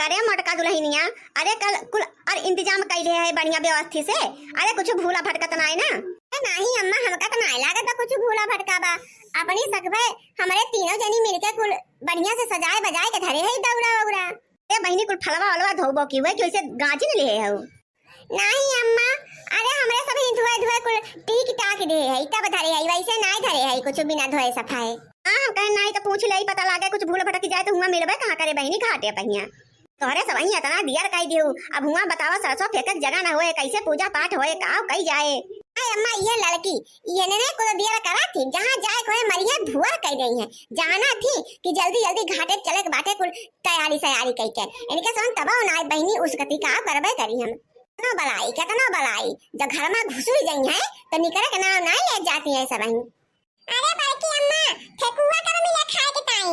करे मटका दुल्हनिया। अरे कल कुल और इंतजाम कैले है बढ़िया व्यवस्थित से। अरे कुछ भूला भटका तो नहीं ना? नहीं अम्मा, हमका तो नहीं लागत कुछ भूला भटका बा। अपनी सकबे हमारे तीनों जनी मिलके कुल बढ़िया से सजाए बजाए के धरे है दौड़ा वौड़ा। ए बहनी कुल फलवा अलवा धोबो की हुए कैसे गांची न ले हो? नहीं अम्मा, अरे हमरे सब ही धोए धोए कुल टीक टाक दे है तब धरे है, वैसे नहीं धरे है कुछ बिना धोए सफाई। हां हम कहे नहीं तो पूछ ले पता लागे कुछ भूला भटक जाए तो हुआ मिलबे कहां करे बहनी घाटे पहिया। तोहरे सब ही इतना दियर कह दियो। अब हुआ बतावा सरसों फेंकत जगह ना होए, कैसे पूजा पाठ होए काव कई जाए। अरे अम्मा ये लड़की ये ने को दियर करा थी, जहां जाए कोई मरिया भुआ कह रही है, जाना थी कि जल्दी जल्दी घाटे चले के बाटे कुल तैयारी सयारी कह के इनके संग तब ना बहनी उस गति का करबे करी हम। कितना बलाई जब घर में घुसुई गई है तो निकले के नाम नहीं ले जाती है सब ही। अरे बड़की अम्मा ठेकुआ कर मिले खाए के टाइम।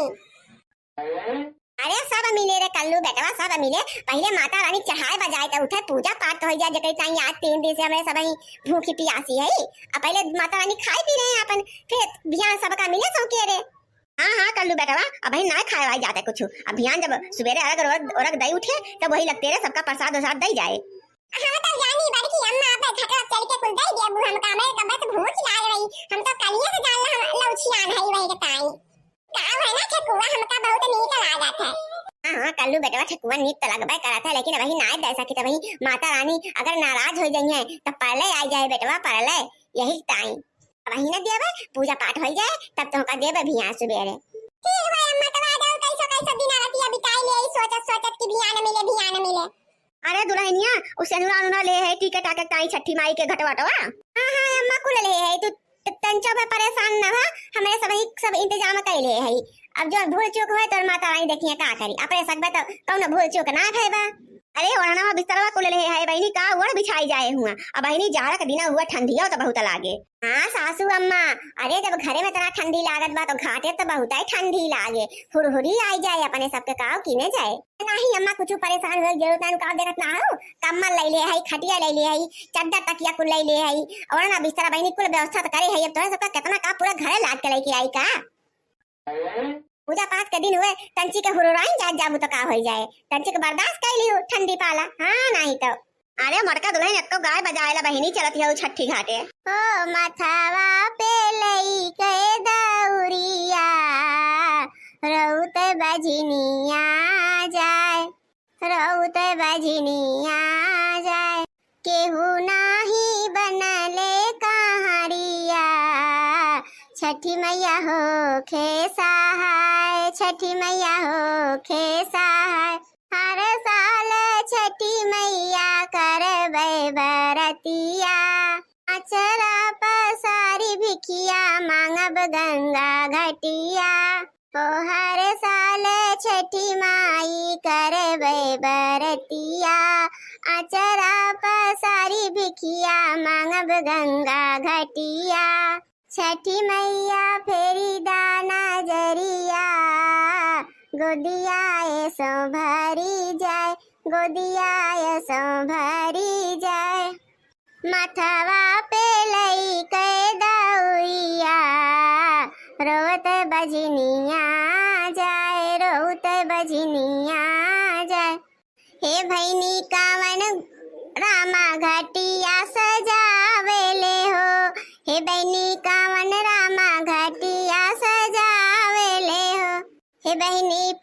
अरे सब मिले रे कल्लू बेटवा, सब मिले। पहले माता रानी चढ़ाए बजाए तो उठे पूजा पाठ तो हो जाए जकई ताई आज 3 दिन से हमें सब ही भूखी प्यासी है। अब पहले माता रानी खाई पी रहे हैं अपन, फिर बिहान सबका मिले सो के रे। हां कल्लू बेटवा अब ही ना खाए वाई जाते कुछ। अभियान जब सवेरे अरग दई उठे तब वही लगते रे सबका प्रसाद वसाद दई जाए। हम तो जानी बड़की अम्मा अब घटरा चल के कुल दई दे हम का में कब से भूख लाग रही, हम तो कलिए से डाल लौछियान है वही के ताई गाँव है ना ठेकुआ हमका बहुत नीक लागत है। हां कल्लू बेटवा ठेकुआ नीक तो लगबे करत है, लेकिन वही ना दे सकी तो वही माता रानी अगर नाराज हो गई है तो पहले आ जाए बेटवा पहले यही टाइम वही ना देबे पूजा पाठ हो जाए तब तो का देबे भी यहाँ सवेरे। ठीक है अम्मा तो आ जाओ कैसो दिन रातिया बिताई ले सोचत कि भी आने मिले। अरे दुल्हनिया उसे अनुरा ले है टिकट आके ताई छठी माई के घटवाटवा। हां अम्मा कुल ले है तू तंचो में परेशान न हो, हमें सब इंतजाम कैले है। अब जो भूल चूक हुए तो माता रानी देखिए का करी, अपने सकबे तो कौन भूल चूक ना भइबा। अरे ओढ़ना बिस्तरवा कुल ले है बहनी का ओढ़ बिछाई जाए हुआ। अब बहनी जाड़ा का दिन हुआ ठंडिया तो बहुत लागे। हां सासू अम्मा, अरे जब घरे में इतना ठंडी लागत बा तो घाटे तो बहुत ही ठंडी लागे, हुरहुरी आई जाए अपने सबके काव कीने जाए। नहीं अम्मा कुछ परेशान हो जरूरत ना का देखत ना हो, कम्बल ले ले है, खटिया ले ले है, चद्दर तकिया कुल ले ले है, ओढ़ना बिस्तरा बहनी कुल व्यवस्था तो करे है। अब तोरे सबका कितना का पूरा घरे लाद के लेके आई का। पूजा पाठ के दिन हुए तंची के हुरुराई जाबू तो का हो जाए, तंची के बर्दाश्त कर लियो ठंडी पाला। हां नहीं तो अरे मटका दुल्हन एक गाय बजाएला बहनी चलत है छठी घाटे। ओ माथावा पे लई के दौरिया रउत बजनिया जाए, रउत बजनिया जाए, केहू नाही बनले कहारिया, छठी मैया हो खे सहाय, छठी मैया हो खे सहाय। हर साल छठी मैया करबे बरतिया, अचरा पसारी भिखिया मांगब गंगा घटिया। ओ हर साल छठी माई करबे बरतिया, अचरा पसारी भिखिया मांगब गंगा घटिया। छठी मैया फेरी दाना जरिया, गोदिया सो भरी जाए, गोदिया सो भरी जाए। माथवा पे लई के दौरिया रोत बजनिया जाए, रोत बजनिया जाए। हे भैनी कावन रामा घटिया सजावेले हो, हे बहनी कावन रामा घटिया सजावेले हो, हे बहनी